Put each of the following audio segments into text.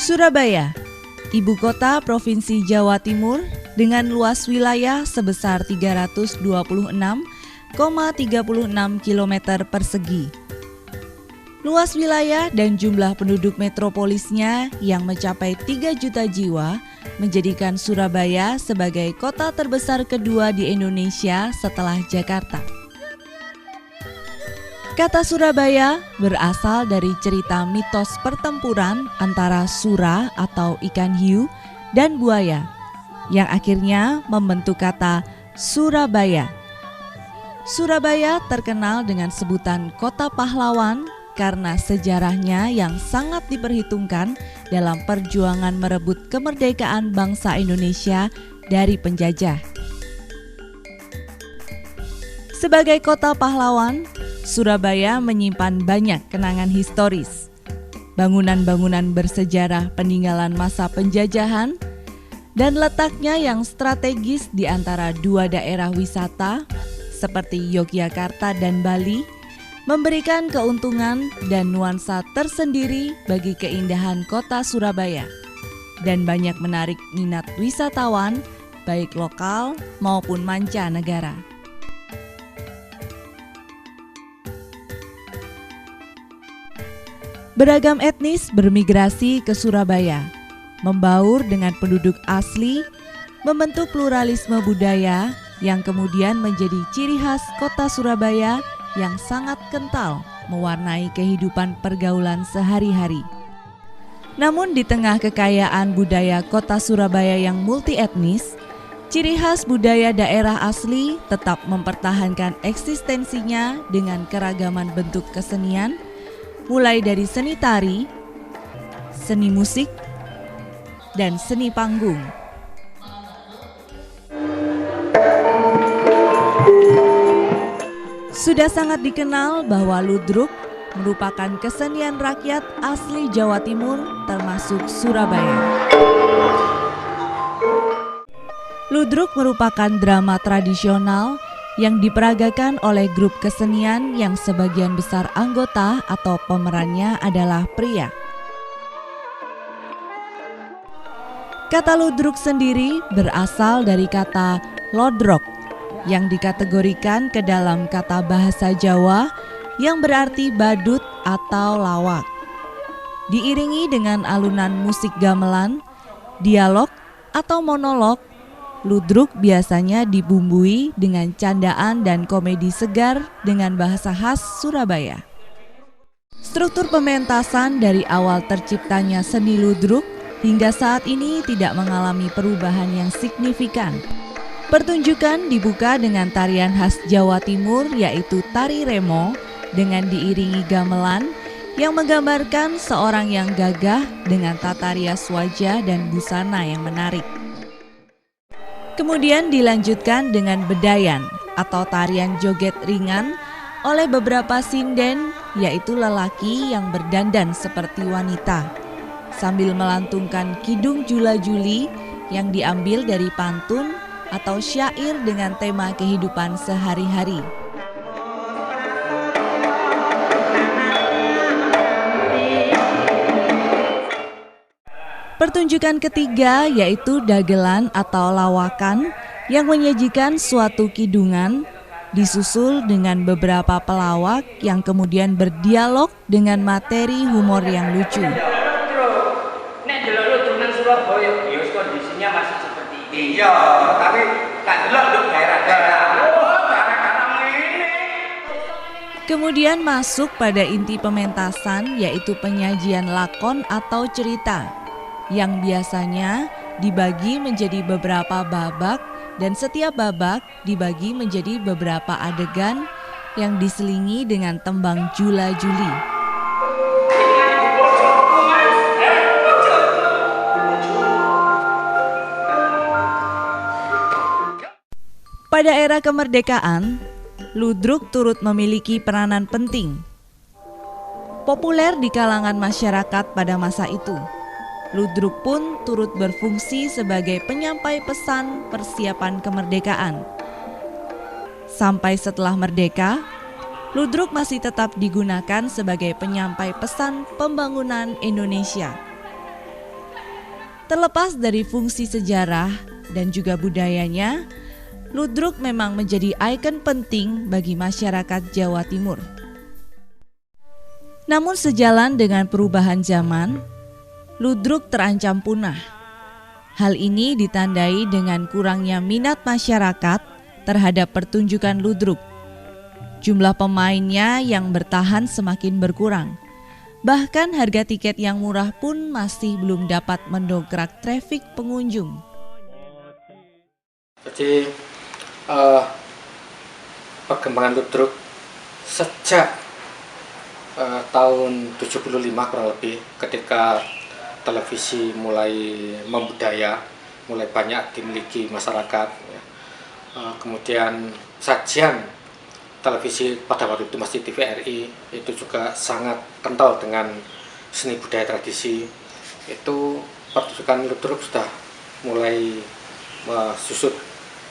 Surabaya, ibu kota Provinsi Jawa Timur dengan luas wilayah sebesar 326,36 km persegi. Luas wilayah dan jumlah penduduk metropolisnya yang mencapai 3 juta jiwa menjadikan Surabaya sebagai kota terbesar kedua di Indonesia setelah Jakarta. Kata Surabaya berasal dari cerita mitos pertempuran antara sura atau ikan hiu dan buaya yang akhirnya membentuk kata Surabaya. Surabaya terkenal dengan sebutan kota pahlawan karena sejarahnya yang sangat diperhitungkan dalam perjuangan merebut kemerdekaan bangsa Indonesia dari penjajah. Sebagai kota pahlawan, Surabaya menyimpan banyak kenangan historis. Bangunan-bangunan bersejarah peninggalan masa penjajahan dan letaknya yang strategis di antara dua daerah wisata seperti Yogyakarta dan Bali memberikan keuntungan dan nuansa tersendiri bagi keindahan kota Surabaya dan banyak menarik minat wisatawan baik lokal maupun mancanegara. Beragam etnis bermigrasi ke Surabaya, membaur dengan penduduk asli, membentuk pluralisme budaya yang kemudian menjadi ciri khas kota Surabaya yang sangat kental mewarnai kehidupan pergaulan sehari-hari. Namun di tengah kekayaan budaya kota Surabaya yang multi etnis, ciri khas budaya daerah asli tetap mempertahankan eksistensinya dengan keragaman bentuk kesenian, mulai dari seni tari, seni musik, dan seni panggung. Sudah sangat dikenal bahwa ludruk merupakan kesenian rakyat asli Jawa Timur termasuk Surabaya. Ludruk merupakan drama tradisional yang diperagakan oleh grup kesenian yang sebagian besar anggota atau pemerannya adalah pria. Kata ludruk sendiri berasal dari kata lodrok yang dikategorikan ke dalam kata bahasa Jawa yang berarti badut atau lawak. Diiringi dengan alunan musik gamelan, dialog atau monolog, ludruk biasanya dibumbui dengan candaan dan komedi segar dengan bahasa khas Surabaya. Struktur pementasan dari awal terciptanya seni ludruk hingga saat ini tidak mengalami perubahan yang signifikan. Pertunjukan dibuka dengan tarian khas Jawa Timur yaitu tari remo dengan diiringi gamelan yang menggambarkan seorang yang gagah dengan tata rias wajah dan busana yang menarik. Kemudian dilanjutkan dengan bedayan atau tarian joget ringan oleh beberapa sinden yaitu lelaki yang berdandan seperti wanita sambil melantungkan kidung jula-juli yang diambil dari pantun atau syair dengan tema kehidupan sehari-hari. Pertunjukan ketiga yaitu dagelan atau lawakan yang menyajikan suatu kidungan disusul dengan beberapa pelawak yang kemudian berdialog dengan materi humor yang lucu. Nek delok ludrukan Surabaya ya kondisinya masih seperti ini. Iya, tapi kan delok daerah-daerah. Kemudian masuk pada inti pementasan yaitu penyajian lakon atau cerita yang biasanya dibagi menjadi beberapa babak dan setiap babak dibagi menjadi beberapa adegan yang diselingi dengan tembang jula-juli. Pada era kemerdekaan, ludruk turut memiliki peranan penting. Populer di kalangan masyarakat pada masa itu. Ludruk pun turut berfungsi sebagai penyampai pesan persiapan kemerdekaan. Sampai setelah merdeka, ludruk masih tetap digunakan sebagai penyampai pesan pembangunan Indonesia. Terlepas dari fungsi sejarah dan juga budayanya, ludruk memang menjadi ikon penting bagi masyarakat Jawa Timur. Namun sejalan dengan perubahan zaman, ludruk terancam punah. Hal ini ditandai dengan kurangnya minat masyarakat terhadap pertunjukan ludruk. Jumlah pemainnya yang bertahan semakin berkurang. Bahkan harga tiket yang murah pun masih belum dapat mendongkrak trafik pengunjung. Jadi perkembangan ludruk sejak tahun 75 kurang lebih, ketika televisi mulai membudaya, mulai banyak dimiliki masyarakat, ya. Kemudian sajian televisi pada waktu itu masih TVRI itu juga sangat kental dengan seni budaya tradisi. Itu pertunjukan ludruk sudah mulai susut,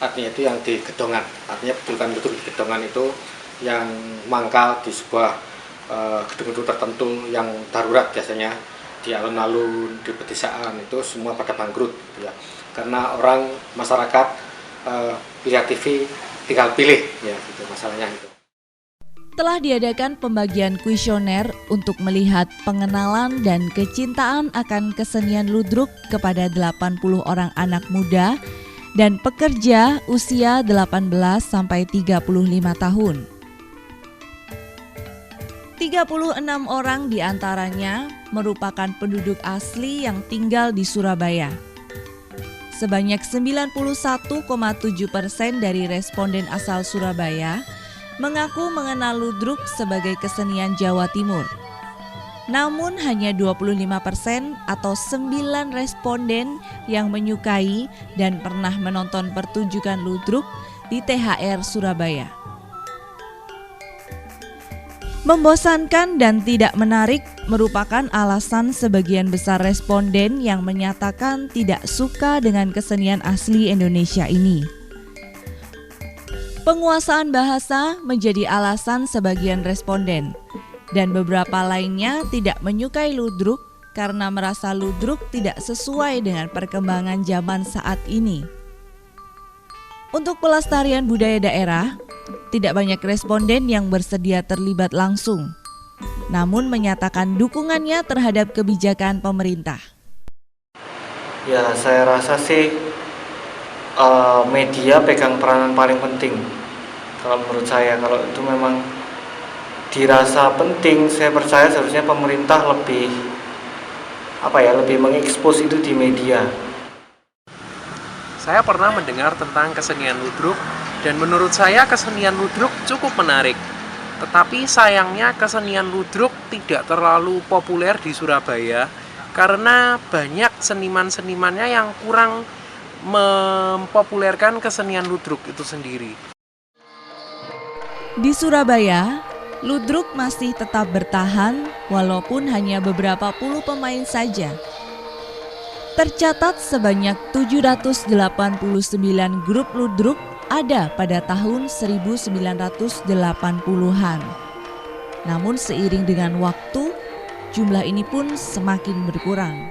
artinya itu yang di gedongan, artinya pertunjukan ludruk di gedongan itu yang mangkal di sebuah gedung-gedung tertentu yang darurat, biasanya di alun-alun, di pedesaan, itu semua pada bangkrut, ya. Karena masyarakat lihat TV tinggal pilih, ya, gitu masalahnya itu. Telah diadakan pembagian kuesioner untuk melihat pengenalan dan kecintaan akan kesenian ludruk kepada 80 orang anak muda dan pekerja usia 18 sampai 35 tahun. 36 orang diantaranya merupakan penduduk asli yang tinggal di Surabaya. Sebanyak 91,7% dari responden asal Surabaya mengaku mengenal ludruk sebagai kesenian Jawa Timur. Namun hanya 25% atau 9 responden yang menyukai dan pernah menonton pertunjukan ludruk di THR Surabaya. Membosankan dan tidak menarik merupakan alasan sebagian besar responden yang menyatakan tidak suka dengan kesenian asli Indonesia ini. Penguasaan bahasa menjadi alasan sebagian responden, dan beberapa lainnya tidak menyukai ludruk karena merasa ludruk tidak sesuai dengan perkembangan zaman saat ini. Untuk pelestarian budaya daerah, tidak banyak responden yang bersedia terlibat langsung, namun menyatakan dukungannya terhadap kebijakan pemerintah. Ya, saya rasa sih media pegang peranan paling penting. Kalau menurut saya, kalau itu memang dirasa penting, saya percaya seharusnya pemerintah lebih mengekspos itu di media. Saya pernah mendengar tentang kesenian ludruk dan menurut saya kesenian ludruk cukup menarik. Tetapi sayangnya kesenian ludruk tidak terlalu populer di Surabaya karena banyak seniman-senimannya yang kurang mempopulerkan kesenian ludruk itu sendiri. Di Surabaya, ludruk masih tetap bertahan walaupun hanya beberapa puluh pemain saja. Tercatat sebanyak 789 grup ludruk ada pada tahun 1980-an. Namun seiring dengan waktu, jumlah ini pun semakin berkurang.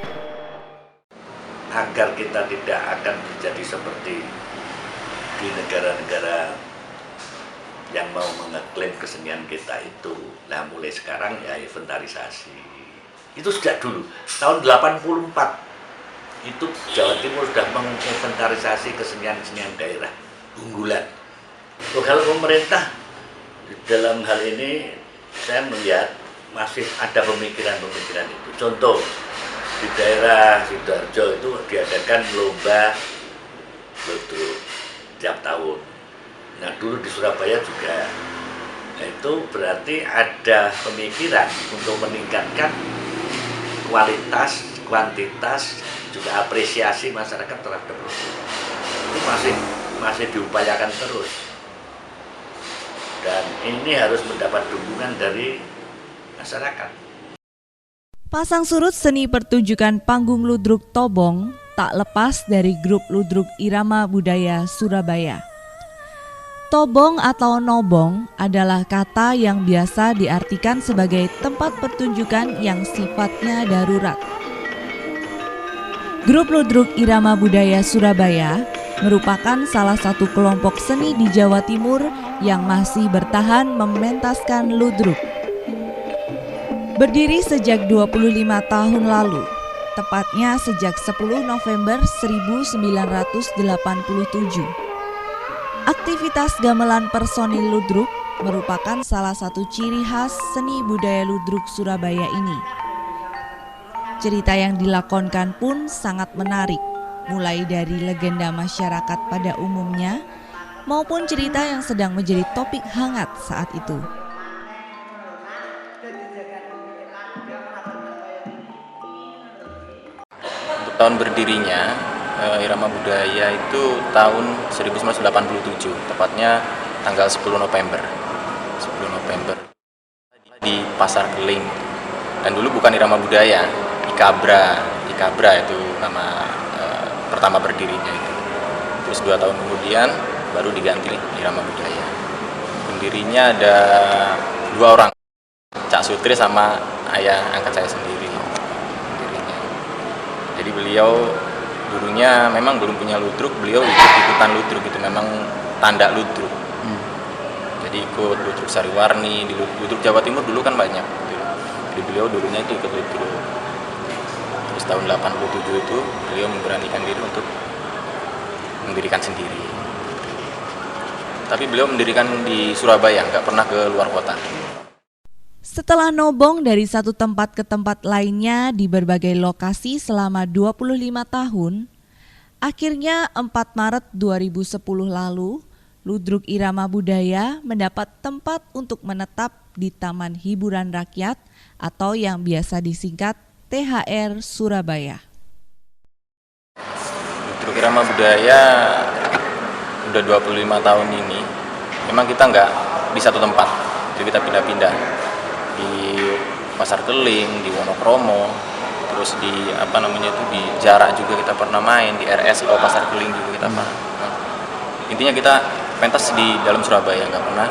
Agar kita tidak akan terjadi seperti di negara-negara yang mau mengeklaim kesenian kita itu. Nah, mulai sekarang ya inventarisasi. Itu sejak dulu, tahun 84. Itu Jawa Timur sudah menginventarisasi kesenian-kesenian daerah unggulan. Kalau pemerintah dalam hal ini saya melihat masih ada pemikiran-pemikiran itu. Contoh di daerah Sidoarjo itu diadakan lomba ludruk tiap tahun. Nah dulu di Surabaya juga. Nah, itu berarti ada pemikiran untuk meningkatkan kualitas, kuantitas, juga apresiasi masyarakat terhadap ludruk. Itu masih diupayakan terus. Dan ini harus mendapat dukungan dari masyarakat. Pasang surut seni pertunjukan panggung ludruk Tobong tak lepas dari grup ludruk Irama Budaya Surabaya. Tobong atau nobong adalah kata yang biasa diartikan sebagai tempat pertunjukan yang sifatnya darurat. Grup Ludruk Irama Budaya Surabaya merupakan salah satu kelompok seni di Jawa Timur yang masih bertahan mementaskan ludruk. Berdiri sejak 25 tahun lalu, tepatnya sejak 10 November 1987. Aktivitas gamelan personil ludruk merupakan salah satu ciri khas seni budaya ludruk Surabaya ini. Cerita yang dilakonkan pun sangat menarik, mulai dari legenda masyarakat pada umumnya maupun cerita yang sedang menjadi topik hangat saat itu. Untuk tahun berdirinya, Irama Budaya itu tahun 1987, tepatnya tanggal 10 November di Pasar Keling. Dan dulu bukan Irama Budaya, Ikabra itu nama pertama berdirinya itu. Terus 2 tahun kemudian baru diganti Irama Budaya. Pendirinya ada 2 orang, Cak Sutri sama ayah angkat saya sendiri pendirinya. Jadi beliau dulunya memang belum punya ludruk, beliau ikut-ikutan ludruk itu, memang tanda ludruk. Jadi ikut ludruk Sariwarni, di ludruk Jawa Timur dulu kan banyak gitu. Jadi beliau dulunya itu ikut ludruk. Terus tahun 87 itu beliau memberanikan diri untuk mendirikan sendiri. Tapi beliau mendirikan di Surabaya, nggak pernah ke luar kota. Setelah nobong dari satu tempat ke tempat lainnya di berbagai lokasi selama 25 tahun, akhirnya 4 Maret 2010 lalu, Ludruk Irama Budaya mendapat tempat untuk menetap di Taman Hiburan Rakyat atau yang biasa disingkat THR Surabaya. Ludruk Irama Budaya udah 25 tahun ini, memang kita nggak di satu tempat, jadi kita pindah-pindah di Pasar Keling, di Wonokromo, terus di di Jarak juga kita pernah main, di RSO Pasar Keling juga kita pernah. Intinya kita pentas di dalam Surabaya, nggak pernah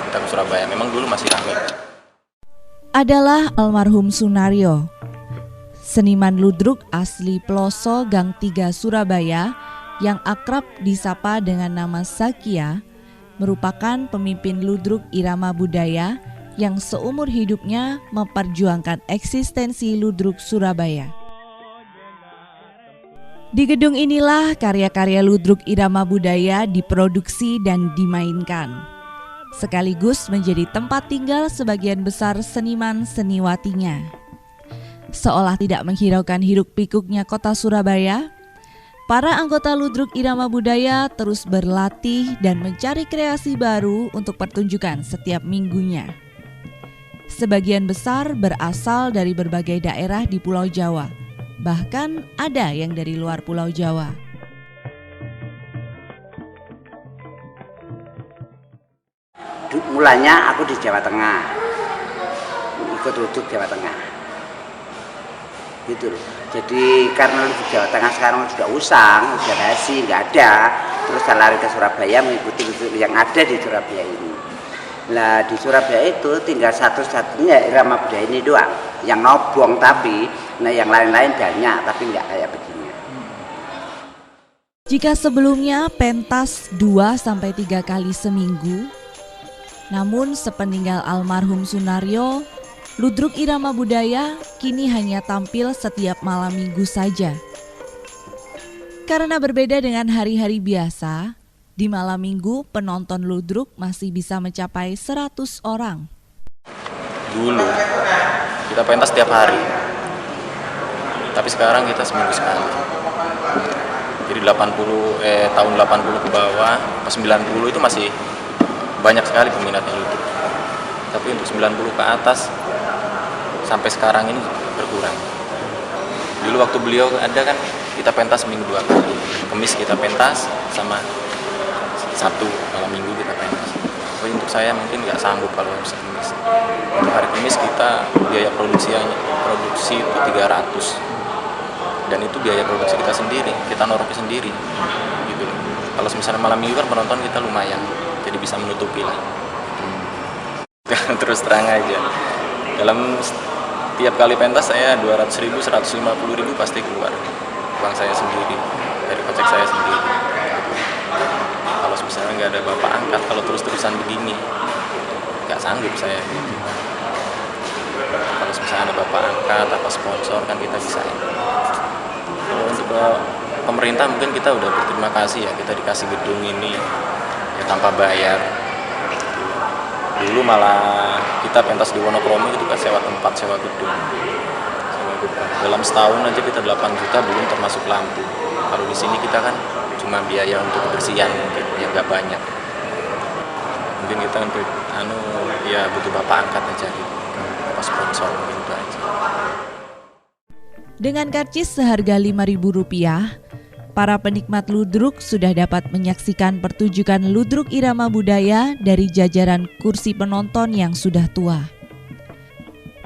kita ke Surabaya. Memang dulu masih ramai. Adalah almarhum Sunaryo, seniman ludruk asli Ploso Gang 3 Surabaya yang akrab disapa dengan nama Zakia, merupakan pemimpin ludruk Irama Budaya yang seumur hidupnya memperjuangkan eksistensi ludruk Surabaya. Di gedung inilah karya-karya ludruk Irama Budaya diproduksi dan dimainkan, sekaligus menjadi tempat tinggal sebagian besar seniman seniwatinya. Seolah tidak menghiraukan hiruk-pikuknya kota Surabaya, para anggota ludruk Irama Budaya terus berlatih dan mencari kreasi baru untuk pertunjukan setiap minggunya. Sebagian besar berasal dari berbagai daerah di Pulau Jawa, bahkan ada yang dari luar Pulau Jawa. Mulanya aku di Jawa Tengah, ikut ludruk Jawa Tengah, gitu loh. Jadi karena ludruk Jawa Tengah sekarang sudah usang, sudah basi, nggak ada, terus saya lari ke Surabaya mengikuti ludruk yang ada di Surabaya ini. Lah di Surabaya itu tinggal satu-satunya Irama Budaya ini doang yang nobong, tapi nah yang lain-lain banyak tapi nggak kayak begini. Jika sebelumnya pentas 2-3 kali seminggu, namun sepeninggal almarhum Sunaryo, ludruk Irama Budaya kini hanya tampil setiap malam minggu saja. Karena berbeda dengan hari-hari biasa, di malam minggu penonton ludruk masih bisa mencapai 100 orang. Dulu kita pentas setiap hari, tapi sekarang kita seminggu sekali. Jadi tahun 80 ke bawah, pas 90 itu masih banyak sekali peminatnya ludruk. Tapi untuk 90 ke atas sampai sekarang ini berkurang. Dulu waktu beliau ada kan kita pentas seminggu 2 kali. Kemis kita pentas sama Sabtu malam minggu kita pentas. Tapi untuk saya mungkin nggak sanggup kalau harus Kemis. Untuk hari Kemis kita biaya produksi itu 300. Dan itu biaya produksi kita sendiri, kita noroknya sendiri gitu. Kalau misalnya malam minggu kan penonton kita lumayan, jadi bisa menutupi lah. Terus terang aja, dalam tiap kali pentas saya 200.000, 150.000 pasti keluar. uang saya sendiri, dari kocek saya sendiri. Kalau misalnya nggak ada bapak angkat, kalau terus-terusan begini, nggak sanggup saya. Kalau misalnya ada bapak angkat atau sponsor kan kita bisa. Kalau untuk pemerintah mungkin kita udah berterima kasih ya, kita dikasih gedung ini ya tanpa bayar. Dulu malah kita pentas di Wonokromo itu kan sewa tempat, sewa gedung. Dalam setahun aja kita 8 juta belum termasuk lampu. Kalau di sini kita kan cuma biaya untuk kebersihan mungkin ya nggak banyak. Mungkin kita untuk ya butuh bapak angkat aja gitu, bapak sponsor gitu aja. Dengan karcis seharga Rp5.000, para penikmat ludruk sudah dapat menyaksikan pertunjukan ludruk irama budaya dari jajaran kursi penonton yang sudah tua.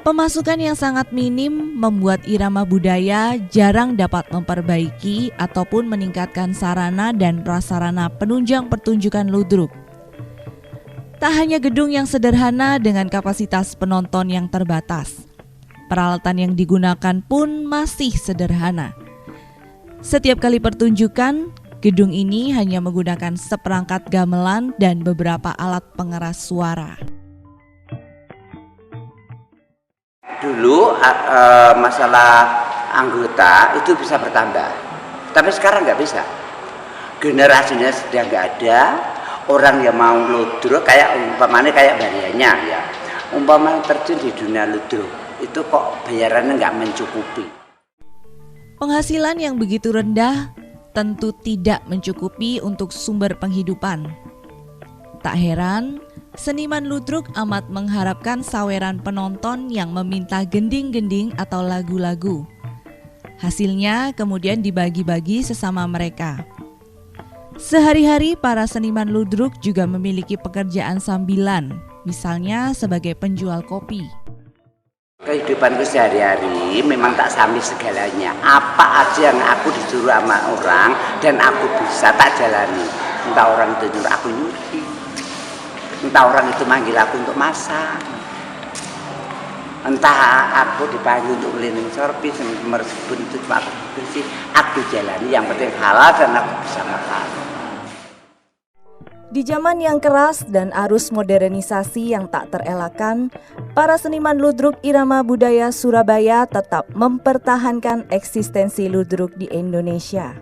Pemasukan yang sangat minim membuat irama budaya jarang dapat memperbaiki ataupun meningkatkan sarana dan prasarana penunjang pertunjukan ludruk. Tak hanya gedung yang sederhana dengan kapasitas penonton yang terbatas, peralatan yang digunakan pun masih sederhana. Setiap kali pertunjukan, gedung ini hanya menggunakan seperangkat gamelan dan beberapa alat pengeras suara. Dulu masalah anggota itu bisa bertambah, tapi sekarang nggak bisa. Generasinya sudah nggak ada. Orang yang mau ludruk kayak umpamanya kayak Baryanya ya, umpamanya terjun di dunia ludruk itu kok bayarannya nggak mencukupi. Penghasilan yang begitu rendah tentu tidak mencukupi untuk sumber penghidupan. Tak heran, seniman ludruk amat mengharapkan saweran penonton yang meminta gending-gending atau lagu-lagu. Hasilnya kemudian dibagi-bagi sesama mereka. Sehari-hari para seniman ludruk juga memiliki pekerjaan sambilan, misalnya sebagai penjual kopi. Kehidupanku sehari-hari memang tak sambil segalanya. Apa aja yang aku disuruh sama orang dan aku bisa tak jalani. Entah orang itu nyuruh aku nyuri, entah orang itu manggil aku untuk masak, entah aku dipanggil untuk cleaning service, meresipun itu cuma aku bersih, aku jalani. Yang penting halal dan aku bisa makan. Di zaman yang keras dan arus modernisasi yang tak terelakkan, para seniman ludruk irama budaya Surabaya tetap mempertahankan eksistensi ludruk di Indonesia.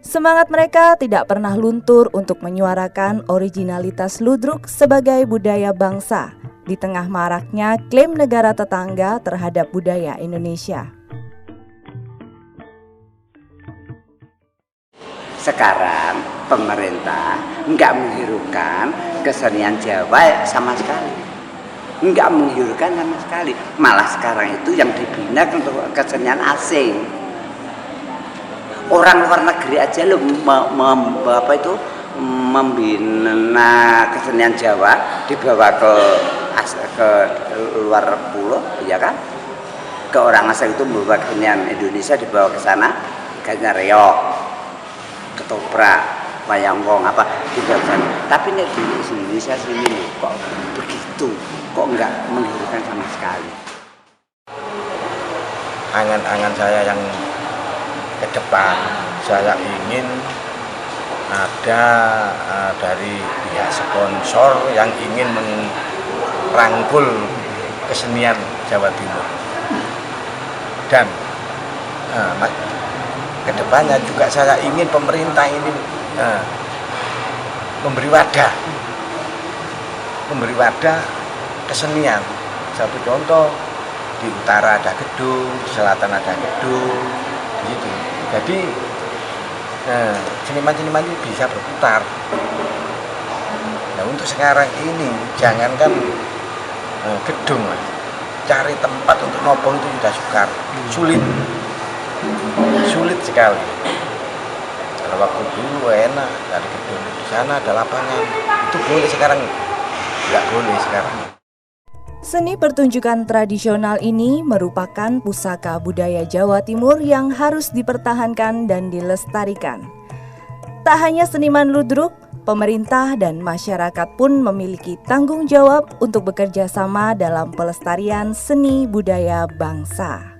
Semangat mereka tidak pernah luntur untuk menyuarakan originalitas ludruk sebagai budaya bangsa di tengah maraknya klaim negara tetangga terhadap budaya Indonesia. Sekarang pemerintah nggak menghiraukan kesenian Jawa sama sekali, nggak menghiraukan sama sekali. Malah sekarang itu yang dibina untuk kesenian asing. Orang luar negeri aja loh membina kesenian Jawa, dibawa ke luar pulau, ya kan? Ke orang asing itu membawa kesenian Indonesia dibawa ke sana, kesenian reok, ketoprak, wayang wong apa juga kan. Tapi nih di Indonesia sini kok begitu, kok nggak menghiraukan sama sekali. Angan-angan saya yang ke depan, saya ingin ada dari pihak sponsor yang ingin merangkul kesenian Jawa Timur, dan kedepannya juga saya ingin pemerintah ini memberi wadah kesenian. Satu contoh, di utara ada gedung, di selatan ada gedung, gitu. Jadi seniman-seniman ini bisa berputar. Nah untuk sekarang ini jangankan gedung, cari tempat untuk nopong itu sudah sukar, sulit sekali. Kalau waktu dulu enak, dari gedung di sana ada lapangan, itu boleh, sekarang nggak boleh sekarang. Seni pertunjukan tradisional ini merupakan pusaka budaya Jawa Timur yang harus dipertahankan dan dilestarikan. Tak hanya seniman ludruk, pemerintah dan masyarakat pun memiliki tanggung jawab untuk bekerja sama dalam pelestarian seni budaya bangsa.